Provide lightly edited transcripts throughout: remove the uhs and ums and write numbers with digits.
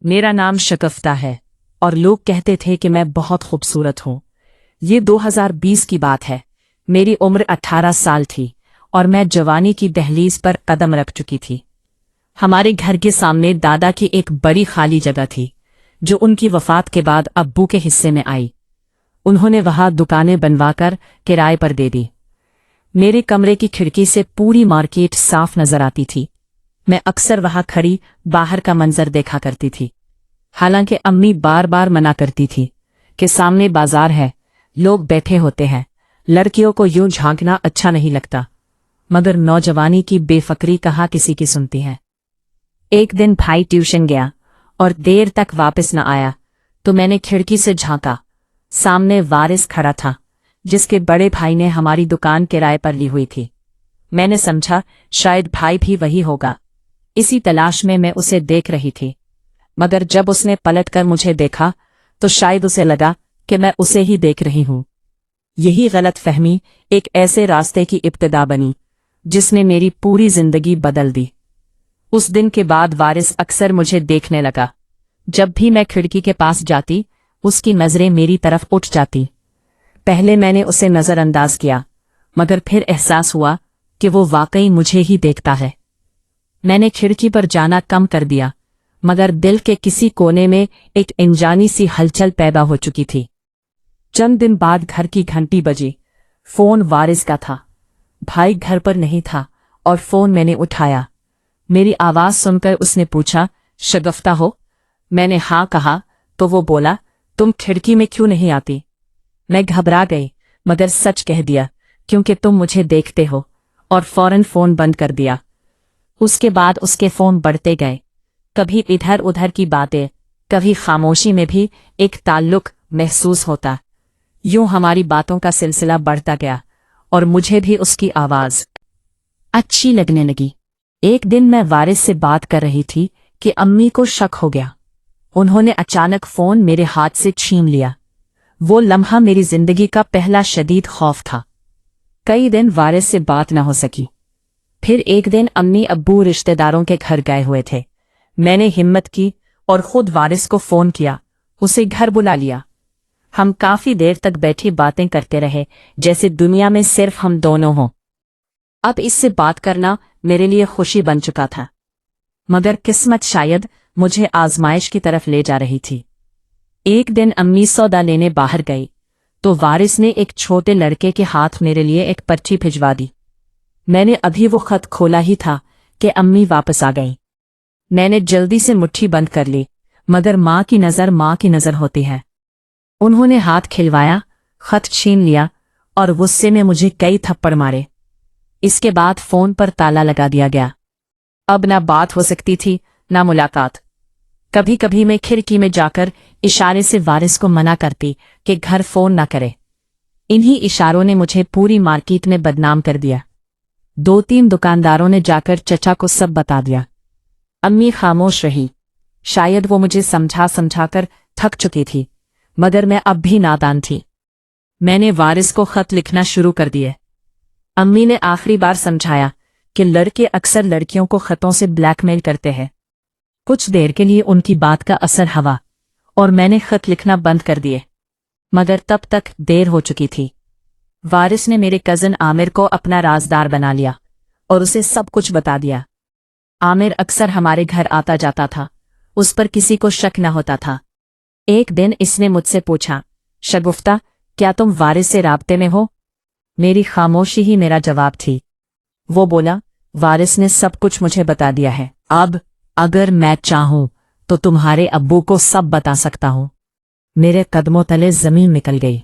मेरा नाम शगुफ्ता है और लोग कहते थे कि मैं बहुत खूबसूरत हूँ। ये 2020 की बात है। मेरी उम्र 18 साल थी और मैं जवानी की दहलीज पर कदम रख चुकी थी। हमारे घर के सामने दादा की एक बड़ी खाली जगह थी जो उनकी वफात के बाद अब्बू के हिस्से में आई। उन्होंने वहां दुकानें बनवाकर किराए पर दे दी। मेरे कमरे की खिड़की से पूरी मार्केट साफ नजर आती थी। मैं अक्सर वहां खड़ी बाहर का मंजर देखा करती थी। हालांकि अम्मी बार बार मना करती थी कि सामने बाजार है, लोग बैठे होते हैं, लड़कियों को यूं झांकना अच्छा नहीं लगता। मगर नौजवानी की बेफिक्री कहाँ किसी की सुनती है। एक दिन भाई ट्यूशन गया और देर तक वापस न आया तो मैंने खिड़की से झांका। सामने वारिस खड़ा था जिसके बड़े भाई ने हमारी दुकान किराए पर ली हुई थी। मैंने समझा शायद भाई भी वही होगा। इसी तलाश में मैं उसे देख रही थी, मगर जब उसने पलटकर मुझे देखा तो शायद उसे लगा कि मैं उसे ही देख रही हूं। यही गलतफहमी एक ऐसे रास्ते की इब्तिदा बनी जिसने मेरी पूरी जिंदगी बदल दी। उस दिन के बाद वारिस अक्सर मुझे देखने लगा। जब भी मैं खिड़की के पास जाती उसकी नजरें मेरी तरफ उठ जाती। पहले मैंने उसे नजरअंदाज किया, मगर फिर एहसास हुआ कि वो वाकई मुझे ही देखता है। मैंने खिड़की पर जाना कम कर दिया, मगर दिल के किसी कोने में एक अनजानी सी हलचल पैदा हो चुकी थी। चंद दिन बाद घर की घंटी बजी। फोन वारिस का था। भाई घर पर नहीं था और फोन मैंने उठाया। मेरी आवाज सुनकर उसने पूछा, शगुफ्ता हो? मैंने हाँ कहा तो वो बोला, तुम खिड़की में क्यों नहीं आती? मैं घबरा गई, मगर सच कह दिया क्योंकि तुम मुझे देखते हो, और फौरन फोन बंद कर दिया। उसके बाद उसके फोन बढ़ते गए। कभी इधर उधर की बातें, कभी खामोशी में भी एक ताल्लुक महसूस होता। यूं हमारी बातों का सिलसिला बढ़ता गया और मुझे भी उसकी आवाज अच्छी लगने लगी। एक दिन मैं वारिस से बात कर रही थी कि अम्मी को शक हो गया। उन्होंने अचानक फोन मेरे हाथ से छीन लिया। वो लम्हा मेरी जिंदगी का पहला शदीद खौफ था। कई दिन वारिस से बात न हो सकी। फिर एक दिन अम्मी अब्बू रिश्तेदारों के घर गए हुए थे। मैंने हिम्मत की और खुद वारिस को फोन किया, उसे घर बुला लिया। हम काफी देर तक बैठी बातें करते रहे जैसे दुनिया में सिर्फ हम दोनों हों। अब इससे बात करना मेरे लिए खुशी बन चुका था, मगर किस्मत शायद मुझे आजमाइश की तरफ ले जा रही थी। एक दिन अम्मी सौदा लेने बाहर गई तो वारिस ने एक छोटे लड़के के हाथ मेरे लिए एक पर्ची भिजवा दी। मैंने अभी वो खत खोला ही था कि अम्मी वापस आ गई। मैंने जल्दी से मुट्ठी बंद कर ली, मगर माँ की नज़र होती है। उन्होंने हाथ खिलवाया, खत छीन लिया और गुस्से में मुझे कई थप्पड़ मारे। इसके बाद फोन पर ताला लगा दिया गया। अब ना बात हो सकती थी ना मुलाकात। कभी कभी मैं खिड़की में जाकर इशारे से वारिस को मना करती कि घर फोन न करे। इन्हीं इशारों ने मुझे पूरी मार्केट में बदनाम कर दिया। 2-3 दुकानदारों ने जाकर चचा को सब बता दिया। अम्मी खामोश रही। शायद वो मुझे समझा कर थक चुकी थी, मगर मैं अब भी नादान थी। मैंने वारिस को खत लिखना शुरू कर दिए। अम्मी ने आखिरी बार समझाया कि लड़के अक्सर लड़कियों को खतों से ब्लैकमेल करते हैं। कुछ देर के लिए उनकी बात का असर हुआ और मैंने खत लिखना बंद कर दिए, मगर तब तक देर हो चुकी थी। वारिस ने मेरे कज़न आमिर को अपना राजदार बना लिया और उसे सब कुछ बता दिया। आमिर अक्सर हमारे घर आता जाता था, उस पर किसी को शक न होता था। एक दिन इसने मुझसे पूछा, शगुफ्ता, क्या तुम वारिस से राब्ते में हो? मेरी खामोशी ही मेरा जवाब थी। वो बोला, वारिस ने सब कुछ मुझे बता दिया है। अब अगर मैं चाहूं तो तुम्हारे अब्बू को सब बता सकता हूं। मेरे कदमों तले जमीन निकल गई।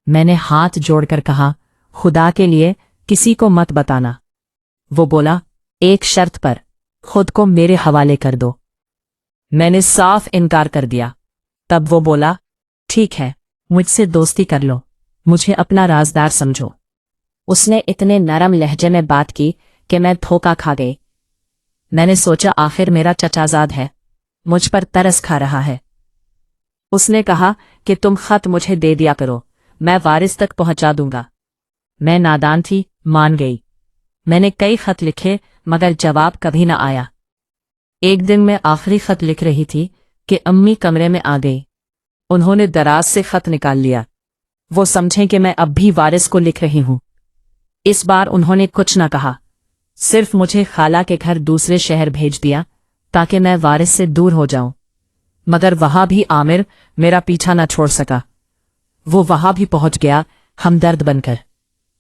मैंने हाथ जोड़कर कहा, खुदा के लिए किसी को मत बताना। वो बोला, एक शर्त पर, खुद को मेरे हवाले कर दो। मैंने साफ इनकार कर दिया। तब वो बोला, ठीक है, मुझसे दोस्ती कर लो, मुझे अपना राजदार समझो। उसने इतने नरम लहजे में बात की कि मैं धोखा खा गई। मैंने सोचा आखिर मेरा चचाजाद है, मुझ पर तरस खा रहा है। उसने कहा कि तुम खत मुझे दे दिया करो, मैं वारिस तक पहुंचा दूंगा। मैं नादान थी, मान गई। मैंने कई खत लिखे, मगर जवाब कभी न आया। एक दिन मैं आखिरी खत लिख रही थी कि अम्मी कमरे में आ गई। उन्होंने दराज से खत निकाल लिया। वो समझें कि मैं अब भी वारिस को लिख रही हूं। इस बार उन्होंने कुछ न कहा, सिर्फ मुझे खाला के घर दूसरे शहर भेज दिया ताकि मैं वारिस से दूर हो जाऊं। मगर वहां भी आमिर मेरा पीछा न छोड़ सका। वो वहां भी पहुंच गया हमदर्द बनकर।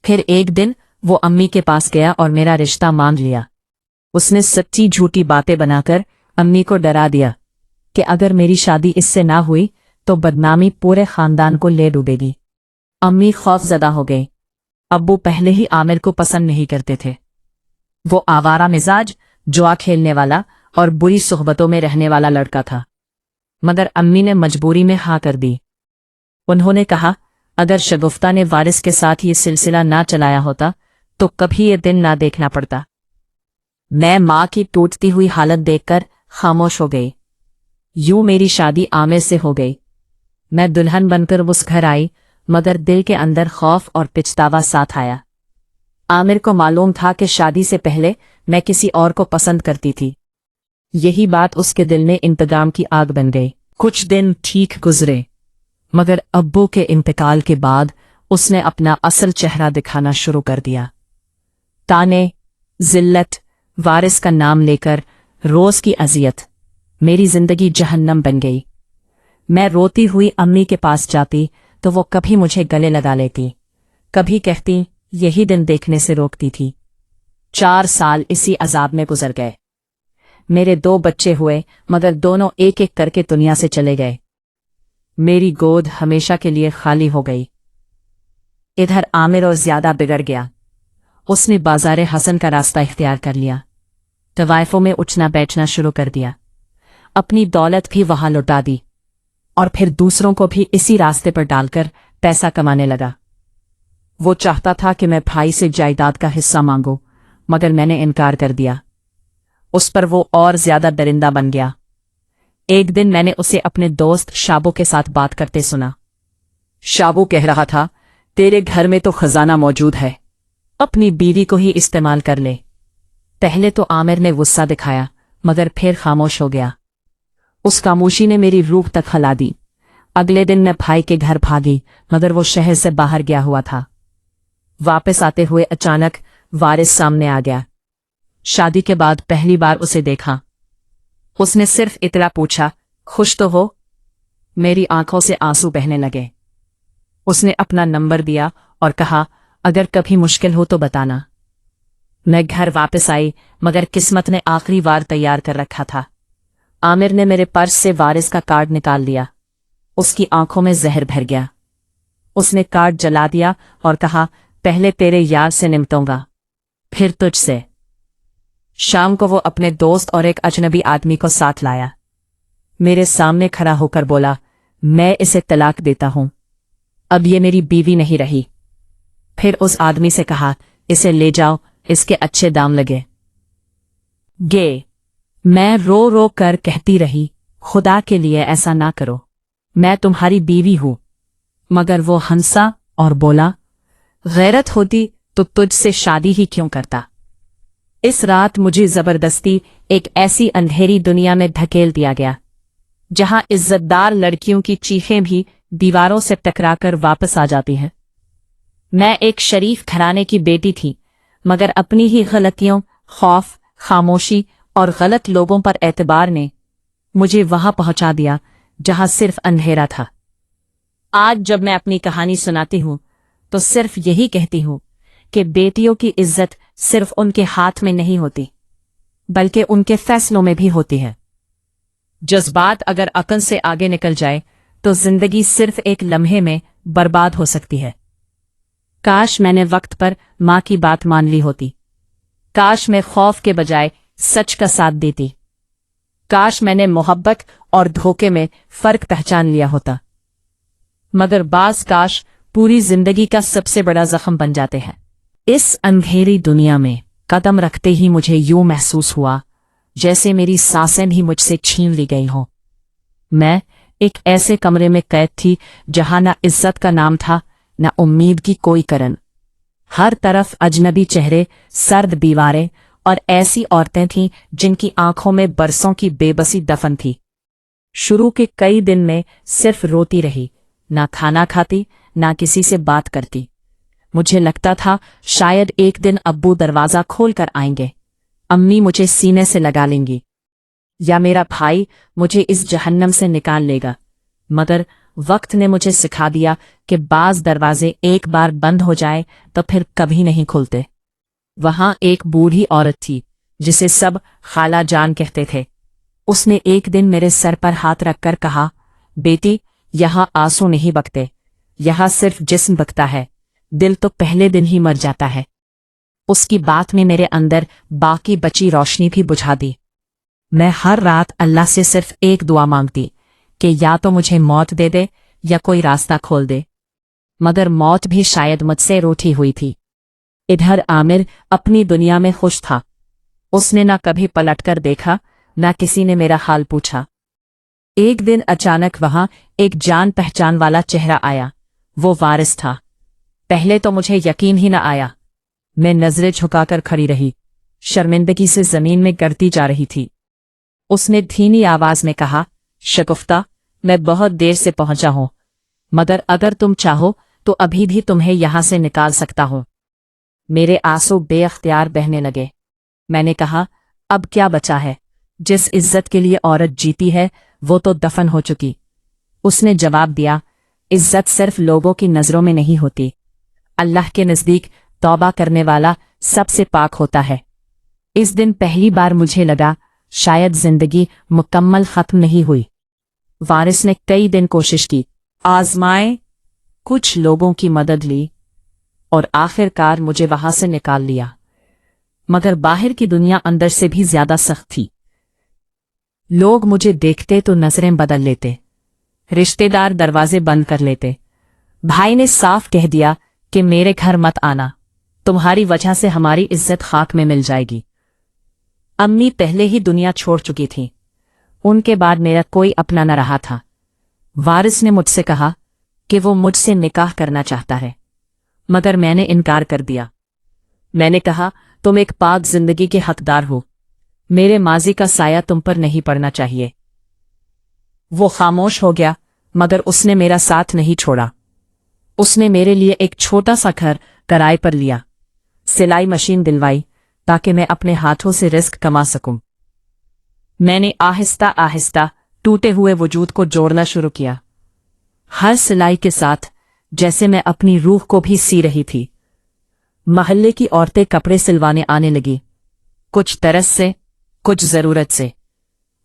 फिर एक दिन वो अम्मी के पास गया और मेरा रिश्ता मांग लिया। उसने सच्ची झूठी बातें बनाकर अम्मी को डरा दिया कि अगर मेरी शादी इससे ना हुई तो बदनामी पूरे खानदान को ले डूबेगी। अम्मी खौफजदा हो गई। अब्बू पहले ही आमिर को पसंद नहीं करते थे। वो आवारा मिजाज, जुआ खेलने वाला और बुरी सोहबतों में रहने वाला लड़का था। मगर अम्मी ने मजबूरी में हाँ कर दी। उन्होंने कहा, अगर शगुफ्ता ने वारिस के साथ ये सिलसिला ना चलाया होता तो कभी ये दिन ना देखना पड़ता। मैं मां की टूटती हुई हालत देखकर खामोश हो गई। यूं मेरी शादी आमिर से हो गई। मैं दुल्हन बनकर उस घर आई, मगर दिल के अंदर खौफ और पिछतावा साथ आया। आमिर को मालूम था कि शादी से पहले मैं किसी और को पसंद करती थी। यही बात उसके दिल में इंतकाम की आग बन गई। कुछ दिन ठीक गुजरे, मगर अब्बू के इंतकाल के बाद उसने अपना असल चेहरा दिखाना शुरू कर दिया। ताने, जिल्लत, वारिस का नाम लेकर रोज की अजियत, मेरी जिंदगी जहन्नम बन गई। मैं रोती हुई अम्मी के पास जाती तो वो कभी मुझे गले लगा लेती, कभी कहती यही दिन देखने से रोकती थी। 4 साल इसी अजाब में गुजर गए। मेरे 2 बच्चे हुए, मगर दोनों एक एक करके दुनिया से चले गए। मेरी गोद हमेशा के लिए खाली हो गई। इधर आमिर और ज्यादा बिगड़ गया। उसने बाजारे हसन का रास्ता इख्तियार कर लिया। तवाइफों में उठना बैठना शुरू कर दिया। अपनी दौलत भी वहां लुटा दी और फिर दूसरों को भी इसी रास्ते पर डालकर पैसा कमाने लगा। वो चाहता था कि मैं भाई से जायदाद का हिस्सा मांगूं, मगर मैंने इनकार कर दिया। उस पर वो और ज्यादा दरिंदा बन गया। एक दिन मैंने उसे अपने दोस्त शाबू के साथ बात करते सुना। शाबू कह रहा था, तेरे घर में तो खजाना मौजूद है, अपनी बीवी को ही इस्तेमाल कर ले। पहले तो आमिर ने गुस्सा दिखाया, मगर फिर खामोश हो गया। उस खामोशी ने मेरी रूह तक हिला दी। अगले दिन मैं भाई के घर भागी, मगर वो शहर से बाहर गया हुआ था। वापस आते हुए अचानक वारिस सामने आ गया। शादी के बाद पहली बार उसे देखा। उसने सिर्फ इतना पूछा, खुश तो हो? मेरी आंखों से आंसू बहने लगे। उसने अपना नंबर दिया और कहा, अगर कभी मुश्किल हो तो बताना। मैं घर वापस आई, मगर किस्मत ने आखिरी वार तैयार कर रखा था। आमिर ने मेरे पर्स से वारिस का कार्ड निकाल लिया। उसकी आंखों में जहर भर गया। उसने कार्ड जला दिया और कहा, पहले तेरे यार से निपटूंगा, फिर तुझसे। शाम को वो अपने दोस्त और एक अजनबी आदमी को साथ लाया। मेरे सामने खड़ा होकर बोला, मैं इसे तलाक देता हूं, अब ये मेरी बीवी नहीं रही। फिर उस आदमी से कहा, इसे ले जाओ, इसके अच्छे दाम लगे गे। मैं रो रो कर कहती रही, खुदा के लिए ऐसा ना करो, मैं तुम्हारी बीवी हूं। मगर वो हंसा और बोला, गैरत होती तो तुझसे शादी ही क्यों करता। इस रात मुझे जबरदस्ती एक ऐसी अंधेरी दुनिया में धकेल दिया गया, जहां इज्जतदार लड़कियों की चीखें भी दीवारों से टकराकर वापस आ जाती हैं। मैं एक शरीफ घराने की बेटी थी, मगर अपनी ही गलतियों, खौफ, खामोशी और गलत लोगों पर एतबार ने मुझे वहां पहुंचा दिया जहां सिर्फ अंधेरा था। आज जब मैं अपनी कहानी सुनाती हूं तो सिर्फ यही कहती हूं कि बेटियों की इज्जत सिर्फ उनके हाथ में नहीं होती, बल्कि उनके फैसलों में भी होती है। जज्बात अगर अकल से आगे निकल जाए तो जिंदगी सिर्फ एक लम्हे में बर्बाद हो सकती है। काश मैंने वक्त पर मां की बात मान ली होती। काश मैं खौफ के बजाय सच का साथ देती। काश मैंने मोहब्बत और धोखे में फर्क पहचान लिया होता। मगर बास काश पूरी जिंदगी का सबसे बड़ा जख्म बन जाते हैं। इस अंधेरी दुनिया में कदम रखते ही मुझे यूं महसूस हुआ जैसे मेरी सांसें भी मुझसे छीन ली गई हों। मैं एक ऐसे कमरे में कैद थी जहां ना इज्जत का नाम था, न उम्मीद की कोई करन। हर तरफ अजनबी चेहरे, सर्द दीवारें और ऐसी औरतें थीं जिनकी आंखों में बरसों की बेबसी दफन थी। शुरू के कई दिन में सिर्फ रोती रही, ना खाना खाती, ना किसी से बात करती। मुझे लगता था शायद एक दिन अब्बू दरवाजा खोल कर आएंगे, अम्मी मुझे सीने से लगा लेंगी, या मेरा भाई मुझे इस जहन्नम से निकाल लेगा। मगर वक्त ने मुझे सिखा दिया कि बाज दरवाजे एक बार बंद हो जाए तो फिर कभी नहीं खुलते। वहां एक बूढ़ी औरत थी जिसे सब खाला जान कहते थे। उसने एक दिन मेरे सर पर हाथ रखकर कहा, बेटी, यहाँ आंसू नहीं बकते, यहाँ सिर्फ जिस्म बकता है, दिल तो पहले दिन ही मर जाता है। उसकी बात ने मेरे अंदर बाकी बची रोशनी भी बुझा दी। मैं हर रात अल्लाह से सिर्फ एक दुआ मांगती कि या तो मुझे मौत दे दे या कोई रास्ता खोल दे। मगर मौत भी शायद मुझसे रूठी हुई थी। इधर आमिर अपनी दुनिया में खुश था। उसने ना कभी पलटकर देखा, ना किसी ने मेरा हाल पूछा। एक दिन अचानक वहां एक जान पहचान वाला चेहरा आया। वो वारिस था। पहले तो मुझे यकीन ही न आया। मैं नजरें झुकाकर खड़ी रही, शर्मिंदगी से जमीन में गिरती जा रही थी। उसने धीमी आवाज में कहा, शगुफ्ता, मैं बहुत देर से पहुंचा हूं, मगर अगर तुम चाहो तो अभी भी तुम्हें यहां से निकाल सकता हूं। मेरे आंसू बेअख्तियार बहने लगे। मैंने कहा, अब क्या बचा है? जिस इज्जत के लिए औरत जीती है वो तो दफन हो चुकी। उसने जवाब दिया, इज्जत सिर्फ लोगों की नजरों में नहीं होती, अल्लाह के नजदीक तौबा करने वाला सबसे पाक होता है। इस दिन पहली बार मुझे लगा शायद जिंदगी मुकम्मल खत्म नहीं हुई। वारिस ने कई दिन कोशिश की, आजमाए, कुछ लोगों की मदद ली और आखिरकार मुझे वहां से निकाल लिया। मगर बाहर की दुनिया अंदर से भी ज्यादा सख्त थी। लोग मुझे देखते तो नजरें बदल लेते, रिश्तेदार दरवाजे बंद कर लेते। भाई ने साफ कह दिया कि मेरे घर मत आना, तुम्हारी वजह से हमारी इज्जत खाक में मिल जाएगी। अम्मी पहले ही दुनिया छोड़ चुकी थी। उनके बाद मेरा कोई अपना न रहा था। वारिस ने मुझसे कहा कि वो मुझसे निकाह करना चाहता है, मगर मैंने इनकार कर दिया। मैंने कहा, तुम एक पाक जिंदगी के हकदार हो, मेरे माजी का साया तुम पर नहीं पड़ना चाहिए। वो खामोश हो गया, मगर उसने मेरा साथ नहीं छोड़ा। उसने मेरे लिए एक छोटा सा घर किराए पर लिया, सिलाई मशीन दिलवाई ताकि मैं अपने हाथों से रिस्क कमा सकूं। मैंने आहिस्ता आहिस्ता टूटे हुए वजूद को जोड़ना शुरू किया। हर सिलाई के साथ जैसे मैं अपनी रूह को भी सी रही थी। महल्ले की औरतें कपड़े सिलवाने आने लगी, कुछ तरस से, कुछ जरूरत से,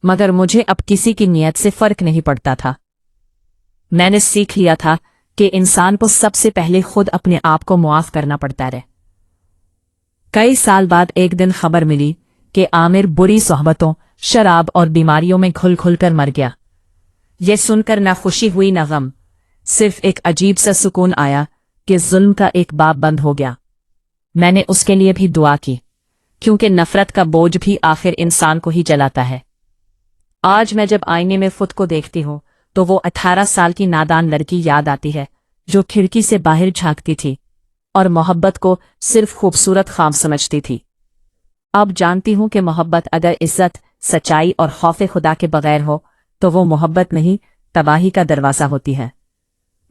मगर मुझे अब किसी की नीयत से फर्क नहीं पड़ता था। मैंने सीख लिया था कि इंसान को सबसे पहले खुद अपने आप को मुआफ करना पड़ता है। कई साल बाद एक दिन खबर मिली कि आमिर बुरी सोहबतों, शराब और बीमारियों में घुल घुल कर मर गया। यह सुनकर ना खुशी हुई ना गम, सिर्फ एक अजीब सा सुकून आया कि जुल्म का एक बाब बंद हो गया। मैंने उसके लिए भी दुआ की, क्योंकि नफरत का बोझ भी आखिर इंसान को ही जलाता है। आज मैं जब आईने में खुद को देखती हूँ तो वो 18 साल की नादान लड़की याद आती है जो खिड़की से बाहर झांकती थी और मोहब्बत को सिर्फ खूबसूरत ख्वाब समझती थी। अब जानती हूं कि मोहब्बत अगर इज्जत, सच्चाई और खौफ खुदा के बगैर हो तो वो मोहब्बत नहीं, तबाही का दरवाजा होती है।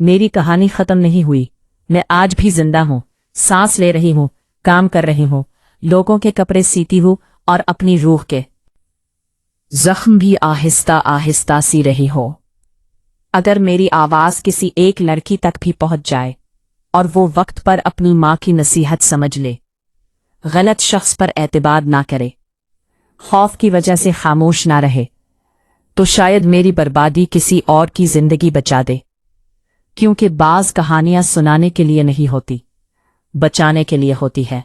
मेरी कहानी खत्म नहीं हुई। मैं आज भी जिंदा हूं, सांस ले रही हूं, काम कर रही हूं, लोगों के कपड़े सीती हूं और अपनी रूह के जख्म भी आहिस्ता आहिस्ता सी रही हो। अगर मेरी आवाज किसी एक लड़की तक भी पहुंच जाए और वो वक्त पर अपनी मां की नसीहत समझ ले, गलत शख्स पर एतबार ना करे, खौफ की वजह से खामोश ना रहे, तो शायद मेरी बर्बादी किसी और की जिंदगी बचा दे। क्योंकि बाज कहानियां सुनाने के लिए नहीं होती, बचाने के लिए होती है।